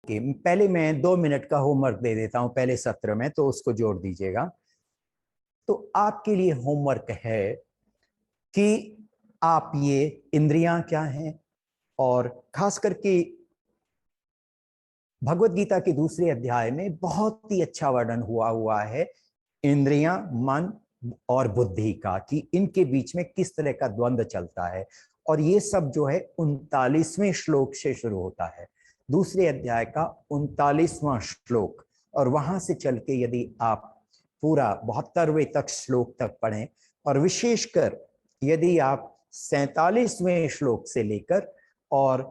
पहले मैं 2 मिनट का होमवर्क दे देता हूं पहले सत्र में, तो उसको जोड़ दीजिएगा। तो आपके लिए होमवर्क है कि आप ये इंद्रियां क्या हैं, और खास करके भगवत गीता के दूसरे अध्याय में बहुत ही अच्छा वर्णन हुआ है इंद्रियां, मन और बुद्धि का, कि इनके बीच में किस तरह का द्वंद्व चलता है। और ये सब जो है 39वें श्लोक से शुरू होता है, दूसरे अध्याय का 39वां श्लोक। और वहां से चल के यदि आप पूरा 72वें तक श्लोक तक पढ़ें, और विशेषकर यदि आप 47वें श्लोक से लेकर और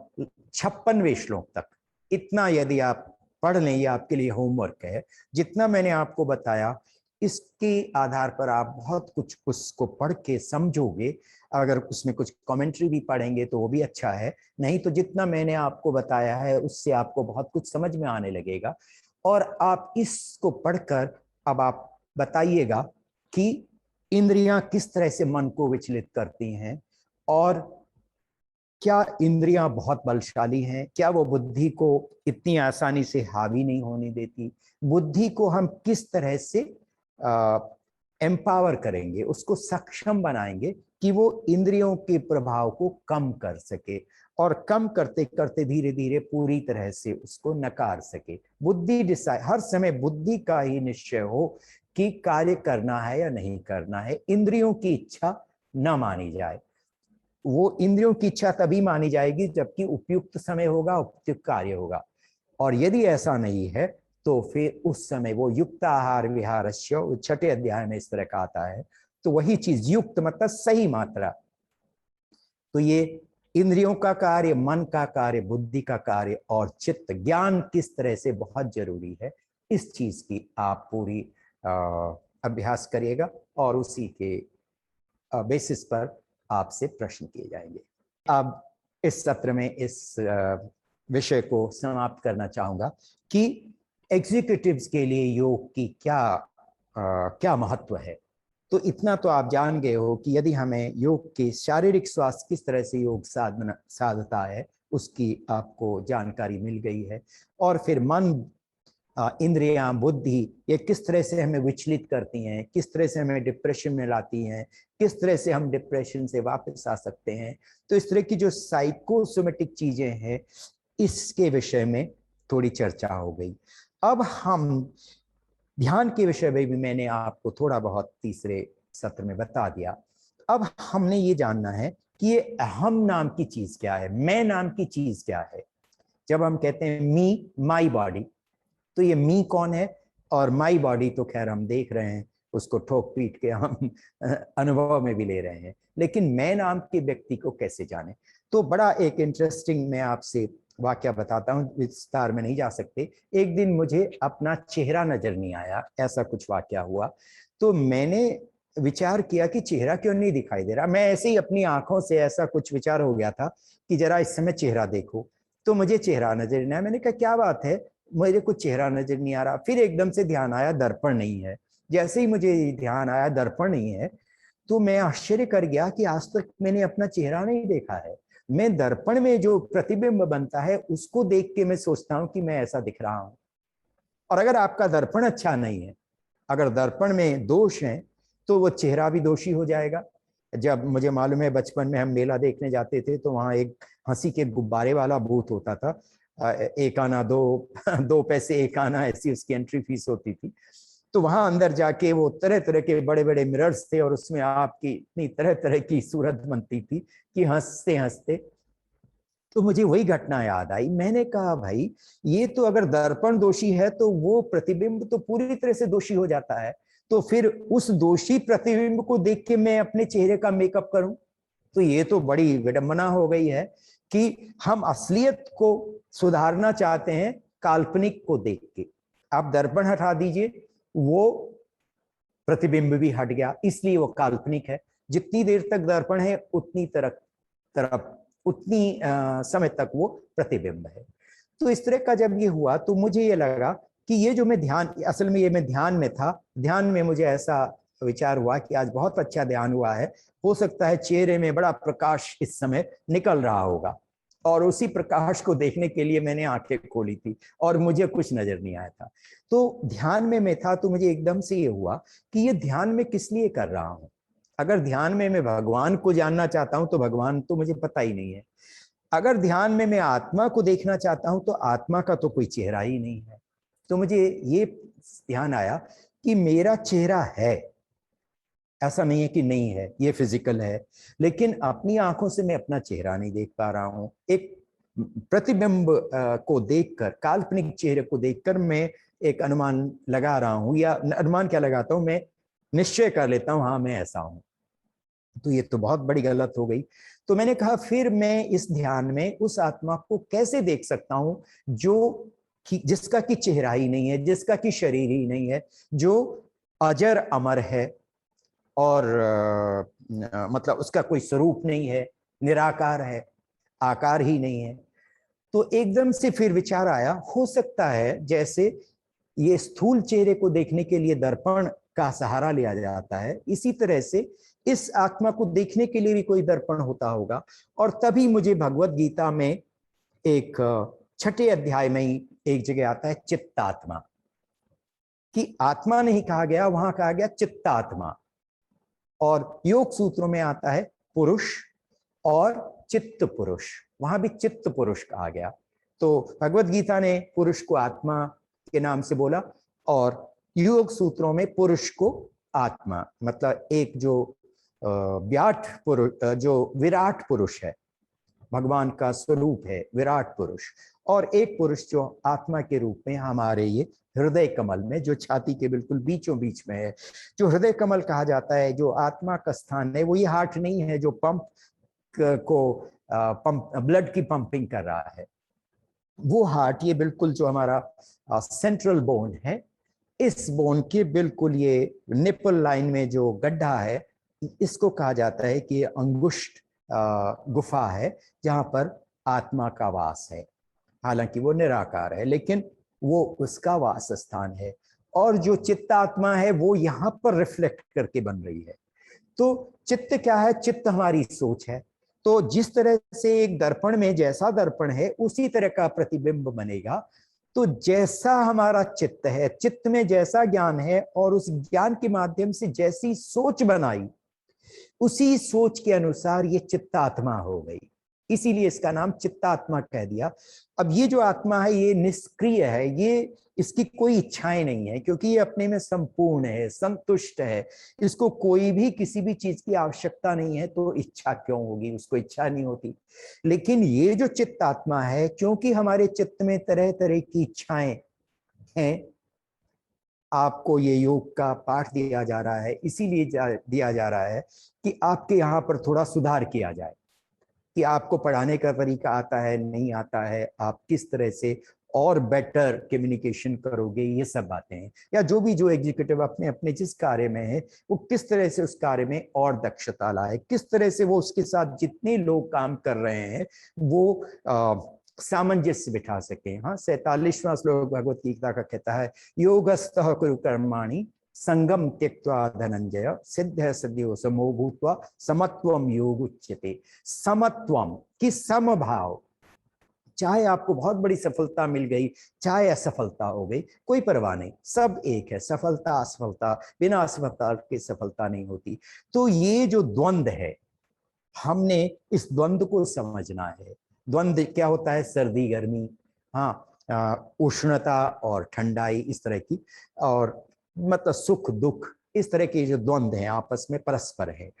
56वें श्लोक तक इतना यदि आप पढ़ लें, ये आपके लिए होमवर्क है। जितना मैंने आपको बताया इसके आधार पर आप बहुत कुछ उसको पढ़ के समझोगे। अगर उसमें कुछ कमेंट्री भी पढ़ेंगे तो वो भी अच्छा है, नहीं तो जितना मैंने आपको बताया है उससे आपको बहुत कुछ समझ में आने लगेगा। और आप इसको पढ़कर अब आप बताइएगा कि इंद्रियां किस तरह से मन को विचलित करती हैं, और क्या इंद्रियां बहुत बलशाली हैं, क्या वो बुद्धि को इतनी आसानी से हावी नहीं होने देती। बुद्धि को हम किस तरह से एम्पावर करेंगे, उसको सक्षम बनाएंगे कि वो इंद्रियों के प्रभाव को कम कर सके, और कम करते करते धीरे धीरे पूरी तरह से उसको नकार सके। बुद्धि डिसाइड, हर समय बुद्धि का ही निश्चय हो कि कार्य करना है या नहीं करना है। इंद्रियों की इच्छा न मानी जाए। वो इंद्रियों की इच्छा तभी मानी जाएगी जबकि उपयुक्त समय होगा, उपयुक्त कार्य होगा। और यदि ऐसा नहीं है तो फिर उस समय वो युक्त आहार विहारस्य, 6ठे अध्याय में इस तरह का आता है। तो वही चीज युक्त मतलब सही मात्रा। तो ये इंद्रियों का कार्य, मन का कार्य, बुद्धि का कार्य और चित्त ज्ञान किस तरह से बहुत जरूरी है, इस चीज की आप पूरी अभ्यास करिएगा, और उसी के बेसिस पर आपसे प्रश्न किए जाएंगे। अब इस सत्र में इस विषय को समाप्त करना चाहूंगा कि एग्जीक्यूटिव्स के लिए योग की क्या महत्व है। तो इतना तो आप जान गए हो कि यदि हमें योग के शारीरिक स्वास्थ्य किस तरह से योग साधता है उसकी आपको जानकारी मिल गई है। और फिर मन, इंद्रियां, बुद्धि, ये किस तरह से हमें विचलित करती हैं, किस तरह से हमें डिप्रेशन में लाती हैं, किस तरह से हम डिप्रेशन से वापस आ सकते हैं। तो इस तरह की जो साइकोसोमेटिक चीजें हैं इसके विषय में थोड़ी चर्चा हो गई। अब हम ध्यान के विषय में भी मैंने आपको थोड़ा बहुत तीसरे सत्र में बता दिया। अब हमने ये जानना है कि ये अहम नाम की चीज क्या है, मैं नाम की चीज क्या है। जब हम कहते हैं मी, माई बॉडी, तो ये मी कौन है, और माई बॉडी तो खैर हम देख रहे हैं, उसको ठोक पीट के हम अनुभव में भी ले रहे हैं। लेकिन मैं नाम के व्यक्ति को कैसे जाने। तो बड़ा एक इंटरेस्टिंग मैं आपसे वाक्य बताता हूँ, विस्तार में नहीं जा सकते। एक दिन मुझे अपना चेहरा नजर नहीं आया, ऐसा कुछ वाक्य हुआ। तो मैंने विचार किया कि चेहरा क्यों नहीं दिखाई दे रहा। मैं ऐसे ही अपनी आंखों से ऐसा कुछ विचार हो गया था कि जरा इस समय चेहरा देखो, तो मुझे चेहरा नजर नहीं आया। मैंने कहा क्या बात है, मुझे कुछ चेहरा नजर नहीं आ रहा। फिर एकदम से ध्यान आया दर्पण नहीं है। जैसे ही मुझे ध्यान आया दर्पण नहीं है, तो मैं आश्चर्य कर गया कि आज तक मैंने अपना चेहरा नहीं देखा है। मैं दर्पण में जो प्रतिबिंब बनता है उसको देख के मैं सोचता हूं कि मैं ऐसा दिख रहा हूं। और अगर आपका दर्पण अच्छा नहीं है, अगर दर्पण में दोष है, तो वो चेहरा भी दोषी हो जाएगा। जब मुझे मालूम है बचपन में हम मेला देखने जाते थे तो वहां एक हंसी के गुब्बारे वाला बूथ होता था। 1 आना 2 2 पैसे 1 आना, ऐसी उसकी एंट्री फीस होती थी। तो वहां अंदर जाके वो तरह तरह के बड़े बड़े मिरर्स थे, और उसमें आपकी इतनी तरह तरह की सूरत बनती थी कि हंसते हंसते। तो मुझे वही घटना याद आई। मैंने कहा भाई, ये तो अगर दर्पण दोषी है तो वो प्रतिबिंब तो पूरी तरह से दोषी हो जाता है। तो फिर उस दोषी प्रतिबिंब को देख के मैं अपने चेहरे का मेकअप करूं, तो ये तो बड़ी विडंबना हो गई है कि हम असलियत को सुधारना चाहते हैं काल्पनिक को देख के। आप दर्पण हटा दीजिए, वो प्रतिबिंब भी हट गया, इसलिए वो काल्पनिक है। जितनी देर तक दर्पण है उतनी तरफ उतनी समय तक वो प्रतिबिंब है। तो इस तरह का जब ये हुआ तो मुझे ये लगा कि ये जो मैं ध्यान, असल में ये मैं ध्यान में था, ध्यान में मुझे ऐसा विचार हुआ कि आज बहुत अच्छा ध्यान हुआ है, हो सकता है चेहरे में बड़ा प्रकाश इस समय निकल रहा होगा। और उसी प्रकाश को देखने के लिए मैंने आंखें खोली थी और मुझे कुछ नजर नहीं आया था। तो ध्यान में मैं था, तो मुझे एकदम से ये हुआ कि ये ध्यान में किस लिए कर रहा हूं। अगर ध्यान में मैं भगवान को जानना चाहता हूं तो भगवान तो मुझे पता ही नहीं है। अगर ध्यान में मैं आत्मा को देखना चाहता हूं तो आत्मा का तो कोई चेहरा ही नहीं है। तो मुझे ये ध्यान आया कि मेरा चेहरा है, ऐसा नहीं है कि नहीं है, ये फिजिकल है, लेकिन अपनी आंखों से मैं अपना चेहरा नहीं देख पा रहा हूं। एक प्रतिबिंब को देखकर, काल्पनिक चेहरे को देखकर मैं एक अनुमान लगा रहा हूं, या अनुमान क्या लगाता हूं, मैं निश्चय कर लेता हूं हाँ मैं ऐसा हूं। तो ये तो बहुत बड़ी गलत हो गई। तो मैंने कहा फिर मैं इस ध्यान में उस आत्मा को कैसे देख सकता हूं जो जिसका कि चेहरा ही नहीं है, जिसका कि शरीर ही नहीं है, जो अजर अमर है और मतलब उसका कोई स्वरूप नहीं है, निराकार है, आकार ही नहीं है। तो एकदम से फिर विचार आया, हो सकता है जैसे ये स्थूल चेहरे को देखने के लिए दर्पण का सहारा लिया जाता है, इसी तरह से इस आत्मा को देखने के लिए भी कोई दर्पण होता होगा। और तभी मुझे भगवत गीता में एक 6ठे अध्याय में ही एक जगह आता है चित्तात्मा, कि आत्मा नहीं कहा गया, वहां कहा गया चित्तात्मा। और योग सूत्रों में आता है पुरुष और चित्त पुरुष, वहां भी चित्त पुरुष कहा गया। तो भगवत गीता ने पुरुष को आत्मा के नाम से बोला, और योग सूत्रों में पुरुष को आत्मा, मतलब एक जो व्याट पुरुष, जो विराट पुरुष है, भगवान का स्वरूप है विराट पुरुष, और एक पुरुष जो आत्मा के रूप में हमारे ये हृदय कमल में, जो छाती के बिल्कुल बीचों बीच में है, जो हृदय कमल कहा जाता है, जो आत्मा का स्थान है। वो ये हार्ट नहीं है जो पंप को पंप ब्लड की पंपिंग कर रहा है, वो हार्ट ये बिल्कुल जो हमारा सेंट्रल बोन है, इस बोन के बिल्कुल ये निपल लाइन में जो गड्ढा है, इसको कहा जाता है कि ये अंगुष्ठ गुफा है जहां पर आत्मा का वास है। हालांकि वो निराकार है, लेकिन वो उसका वास स्थान है। और जो चित्तात्मा है वो यहाँ पर रिफ्लेक्ट करके बन रही है। तो चित्त क्या है? चित्त हमारी सोच है। तो जिस तरह से एक दर्पण में जैसा दर्पण है उसी तरह का प्रतिबिंब बनेगा। तो जैसा हमारा चित्त है, चित्त में जैसा ज्ञान है और उस ज्ञान के माध्यम से जैसी सोच बनाई, उसी सोच के अनुसार ये चित्तात्मा हो गई। इसीलिए इसका नाम चित्तात्मा कह दिया। अब ये जो आत्मा है ये निष्क्रिय है, ये इसकी कोई इच्छाएं नहीं है, क्योंकि ये अपने में संपूर्ण है, संतुष्ट है। इसको कोई भी किसी भी चीज की आवश्यकता नहीं है, तो इच्छा क्यों होगी? उसको इच्छा नहीं होती। लेकिन ये जो चित्तात्मा है, क्योंकि हमारे चित्त में तरह तरह की इच्छाएं हैं, आपको ये योग का पाठ दिया जा रहा है, इसीलिए दिया जा रहा है कि आपके यहाँ पर थोड़ा सुधार किया जाए, कि आपको पढ़ाने का तरीका आता है नहीं आता है, आप किस तरह से और बेटर कम्युनिकेशन करोगे, ये सब बातें हैं। या जो भी जो एग्जीक्यूटिव अपने अपने जिस कार्य में है वो किस तरह से उस कार्य में और दक्षता लाए, किस तरह से वो उसके साथ जितने लोग काम कर रहे हैं वो सामंजस्य बिठा सके। हाँ, 47वां श्लोक भगवत गीता का कहता है, योगस्थः कुरु कर्माणि संगम त्यक्त्वा धनंजय सिद्ध सिद्धियो समो भूत्वा समत्वम योग उच्यते। समत्वम की समभाव, चाहे आपको बहुत बड़ी सफलता मिल गई, चाहे असफलता हो गई, कोई परवाह नहीं, सब एक है। सफलता असफलता, बिना असफलता के सफलता नहीं होती। तो ये जो द्वंद्व है, हमने इस द्वंद्व को समझना है। द्वंद्व क्या होता है? सर्दी गर्मी, हाँ, उष्णता और ठंडाई, इस तरह की, और मतलब सुख दुख, इस तरह के जो द्वंद्व हैं आपस में परस्पर है,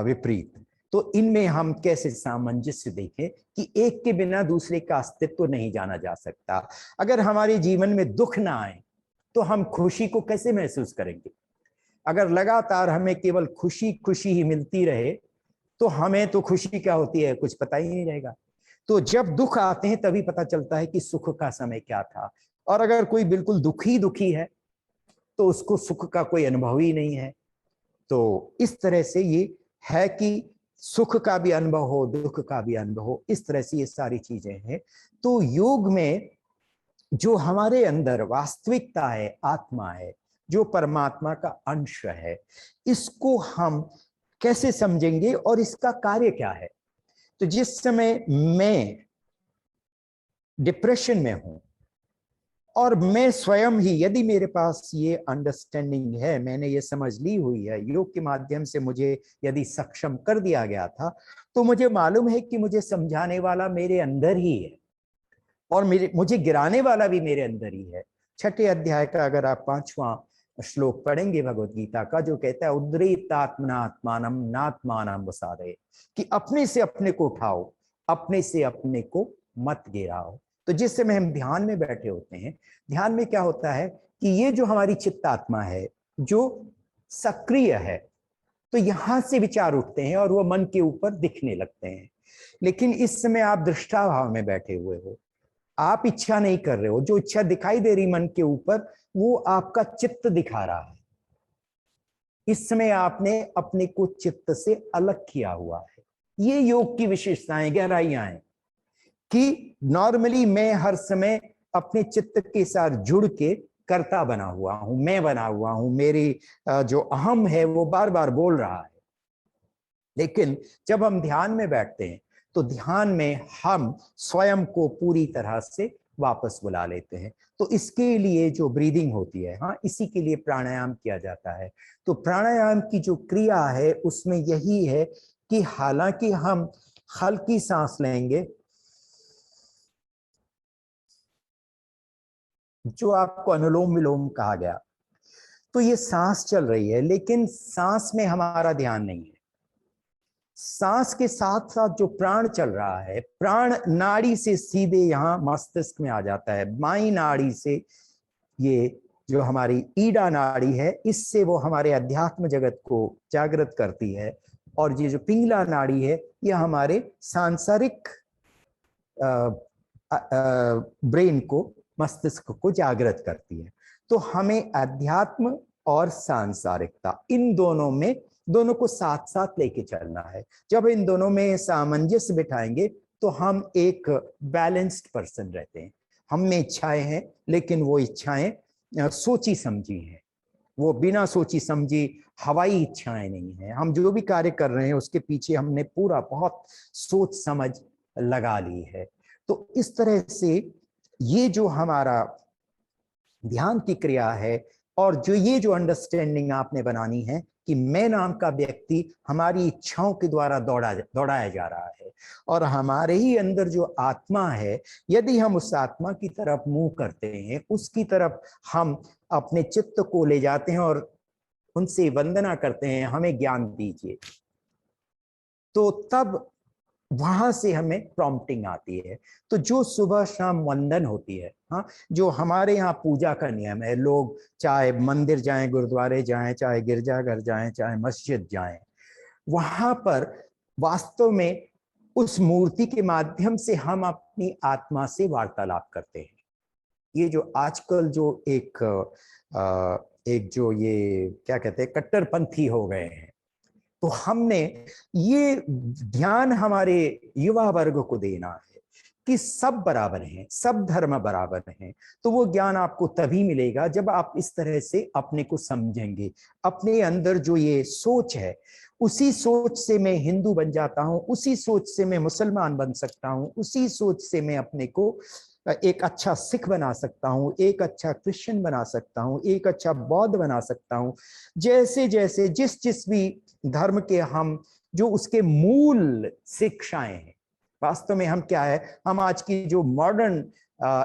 विपरीत। तो इनमें हम कैसे सामंजस्य देखें कि एक के बिना दूसरे का अस्तित्व नहीं जाना जा सकता। अगर हमारे जीवन में दुख ना आए तो हम खुशी को कैसे महसूस करेंगे? अगर लगातार हमें केवल खुशी खुशी ही मिलती रहे तो हमें तो खुशी क्या होती है कुछ पता ही नहीं रहेगा। तो जब दुख आते हैं तभी पता चलता है कि सुख का समय क्या था। और अगर कोई बिल्कुल दुखी दुखी है तो उसको सुख का कोई अनुभव ही नहीं है। तो इस तरह से ये है कि सुख का भी अनुभव हो, दुख का भी अनुभव हो, इस तरह से ये सारी चीजें हैं। तो योग में जो हमारे अंदर वास्तविकता है, आत्मा है, जो परमात्मा का अंश है, इसको हम कैसे समझेंगे और इसका कार्य क्या है? तो जिस समय मैं डिप्रेशन में हूं, और मैं स्वयं ही, यदि मेरे पास ये अंडरस्टैंडिंग है, मैंने ये समझ ली हुई है, योग के माध्यम से मुझे यदि सक्षम कर दिया गया था, तो मुझे मालूम है कि मुझे समझाने वाला मेरे अंदर ही है और मुझे गिराने वाला भी मेरे अंदर ही है। छठे अध्याय का अगर आप 5वां श्लोक पढ़ेंगे भगवत गीता का, जो कहता है उद्रेतात्मनात्मानम नात्मानम वसादे, कि अपने से अपने को उठाओ, अपने से अपने को मत गिराओ। तो जिस समय हम ध्यान में बैठे होते हैं, ध्यान में क्या होता है कि ये जो हमारी चित्तात्मा है जो सक्रिय है, तो यहां से विचार उठते हैं और वो मन के ऊपर दिखने लगते हैं। लेकिन इस समय आप दृष्टाभाव में बैठे हुए हो, आप इच्छा नहीं कर रहे हो, जो इच्छा दिखाई दे रही मन के ऊपर वो आपका चित्त दिखा रहा है। इस समय आपने अपने को चित्त से अलग किया हुआ है। ये योग की विशेषताएं, गहराइयां हैं कि नॉर्मली मैं हर समय अपने चित्त के साथ जुड़ के कर्ता बना हुआ हूं, मैं बना हुआ हूं, मेरी जो अहम है वो बार बार बोल रहा है। लेकिन जब हम ध्यान में बैठते हैं तो ध्यान में हम स्वयं को पूरी तरह से वापस बुला लेते हैं। तो इसके लिए जो ब्रीदिंग होती है, हाँ, इसी के लिए प्राणायाम किया जाता है। तो प्राणायाम की जो क्रिया है उसमें यही है कि हालांकि हम हल्की सांस लेंगे, जो आपको अनुलोम विलोम कहा गया, तो ये सांस चल रही है, लेकिन सांस में हमारा ध्यान नहीं है। सांस के साथ साथ जो प्राण चल रहा है, प्राण नाड़ी से सीधे यहाँ मस्तिष्क में आ जाता है, बाई नाड़ी से। ये जो हमारी ईडा नाड़ी है, इससे वो हमारे अध्यात्म जगत को जागृत करती है। और ये जो पिंगला नाड़ी है, ये हमारे सांसारिक ब्रेन को, मस्तिष्क को जागृत करती है। तो हमें अध्यात्म और सांसारिकता, इन दोनों को साथ साथ लेके चलना है। जब इन दोनों में सामंजस्य बिठाएंगे तो हम एक बैलेंस्ड पर्सन रहते हैं। हम में इच्छाएं हैं, लेकिन वो इच्छाएं सोची समझी हैं, वो बिना सोची समझी हवाई इच्छाएं नहीं है। हम जो भी कार्य कर रहे हैं उसके पीछे हमने पूरा बहुत सोच समझ लगा ली है। तो इस तरह से ये जो हमारा ध्यान की क्रिया है, और जो ये जो अंडरस्टैंडिंग आपने बनानी है कि मैं नाम का व्यक्ति हमारी इच्छाओं के द्वारा दौड़ाया जा रहा है, और हमारे ही अंदर जो आत्मा है, यदि हम उस आत्मा की तरफ मुंह करते हैं, उसकी तरफ हम अपने चित्त को ले जाते हैं और उनसे वंदना करते हैं, हमें ज्ञान दीजिए, तो तब वहां से हमें प्रॉम्प्टिंग आती है। तो जो सुबह शाम वंदन होती है, हाँ, जो हमारे यहाँ पूजा का नियम है, लोग चाहे मंदिर जाएं, गुरुद्वारे जाएं, चाहे गिरजाघर जाएं, चाहे मस्जिद जाएं, वहां पर वास्तव में उस मूर्ति के माध्यम से हम अपनी आत्मा से वार्तालाप करते हैं। ये जो आजकल जो एक जो ये क्या कहते हैं, कट्टरपंथी हो गए हैं, तो हमने ये ध्यान हमारे युवा वर्ग को देना है कि सब बराबर हैं, सब धर्म बराबर हैं। तो वो ज्ञान आपको तभी मिलेगा जब आप इस तरह से अपने को समझेंगे। अपने अंदर जो ये सोच है, उसी सोच से मैं हिंदू बन जाता हूं, उसी सोच से मैं मुसलमान बन सकता हूं, उसी सोच से मैं अपने को एक अच्छा सिख बना सकता हूं, एक अच्छा क्रिश्चियन बना सकता हूं, एक अच्छा बौद्ध बना सकता हूं। जैसे जैसे जिस भी धर्म के हम जो उसके मूल शिक्षाएं हैं, वास्तव में हम क्या है, हम आज की जो मॉडर्न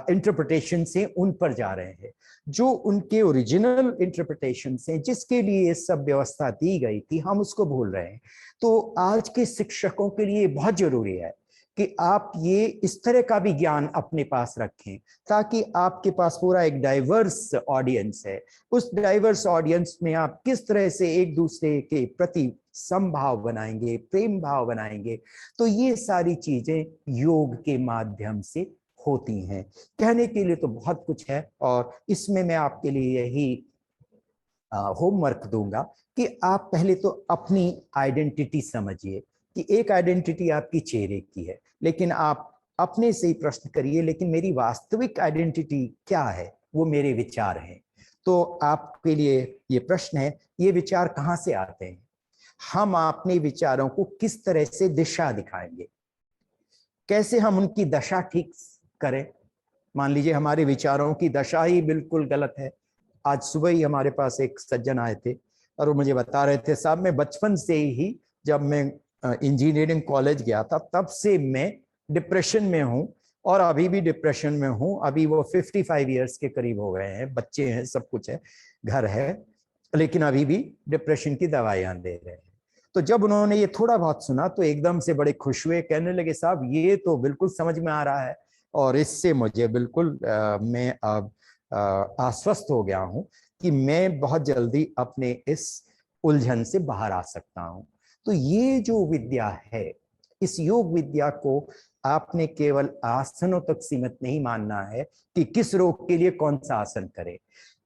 इंटरप्रिटेशन से उन पर जा रहे हैं। जो उनके ओरिजिनल इंटरप्रिटेशन से जिसके लिए सब व्यवस्था दी गई थी, हम उसको भूल रहे हैं। तो आज के शिक्षकों के लिए बहुत जरूरी है कि आप ये इस तरह का भी ज्ञान अपने पास रखें, ताकि आपके पास पूरा एक डाइवर्स ऑडियंस है। उस डाइवर्स ऑडियंस में आप किस तरह से एक दूसरे के प्रति समभाव बनाएंगे, प्रेम भाव बनाएंगे। तो ये सारी चीजें योग के माध्यम से होती हैं। कहने के लिए तो बहुत कुछ है, और इसमें मैं आपके लिए यही होमवर्क दूंगा कि आप पहले तो अपनी आइडेंटिटी समझिए, कि एक आइडेंटिटी आपकी चेहरे की है, लेकिन आप अपने से ही प्रश्न करिए, लेकिन मेरी वास्तविक आइडेंटिटी क्या है? वो मेरे विचार हैं। तो आपके लिए ये प्रश्न है, ये विचार कहाँ से आते हैं? हम अपने विचारों को किस तरह से दिशा दिखाएंगे, कैसे हम उनकी दशा ठीक करें, मान लीजिए हमारे विचारों की दशा ही बिल्कुल गलत है। आज सुबह ही हमारे पास एक सज्जन आए थे और वो मुझे बता रहे थे, साहब मैं बचपन से ही, जब मैं इंजीनियरिंग कॉलेज गया था तब से मैं डिप्रेशन में हूँ और अभी भी डिप्रेशन में हूँ। अभी वो 55 ईयर्स के करीब हो गए हैं, बच्चे हैं, सब कुछ है, घर है, लेकिन अभी भी डिप्रेशन की दवाइयां ले रहे हैं। तो जब उन्होंने ये थोड़ा बहुत सुना तो एकदम से बड़े खुश हुए, कहने लगे साहब ये तो बिल्कुल समझ में आ रहा है और इससे मुझे बिल्कुल मैं अब आश्वस्त हो गया हूं कि मैं बहुत जल्दी अपने इस उलझन से बाहर आ सकता हूं। तो ये जो विद्या है, इस योग विद्या को आपने केवल आसनों तक सीमित नहीं मानना है कि किस रोग के लिए कौन सा आसन करें।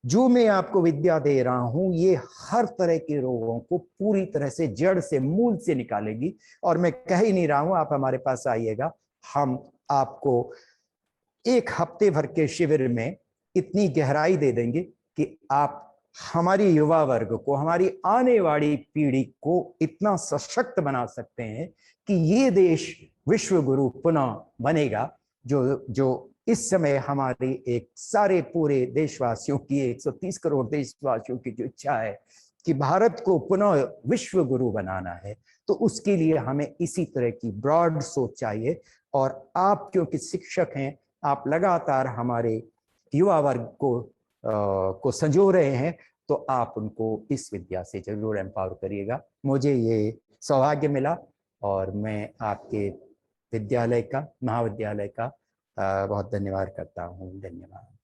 जो मैं आपको विद्या दे रहा हूं ये हर तरह के रोगों को पूरी तरह से जड़ से मूल से निकालेगी। और मैं कह ही नहीं रहा हूं, आप हमारे पास आइएगा, हम आपको एक हफ्ते भर के शिविर में इतनी गहराई दे देंगे कि आप हमारी युवा वर्ग को, हमारी आने वाली पीढ़ी को इतना सशक्त बना सकते हैं कि ये देश विश्व गुरु पुनः बनेगा। जो जो इस समय हमारी एक सारे पूरे देशवासियों की, 130 करोड़ देशवासियों की जो इच्छा है कि भारत को पुनः विश्व गुरु बनाना है, तो उसके लिए हमें इसी तरह की ब्रॉड सोच चाहिए। और आप क्योंकि शिक्षक हैं, आप लगातार हमारे युवा वर्ग को संजो रहे हैं, तो आप उनको इस विद्या से जरूर एम्पावर करिएगा। मुझे ये सौभाग्य मिला और मैं आपके विद्यालय का, महाविद्यालय का बहुत धन्यवाद करता हूँ। धन्यवाद।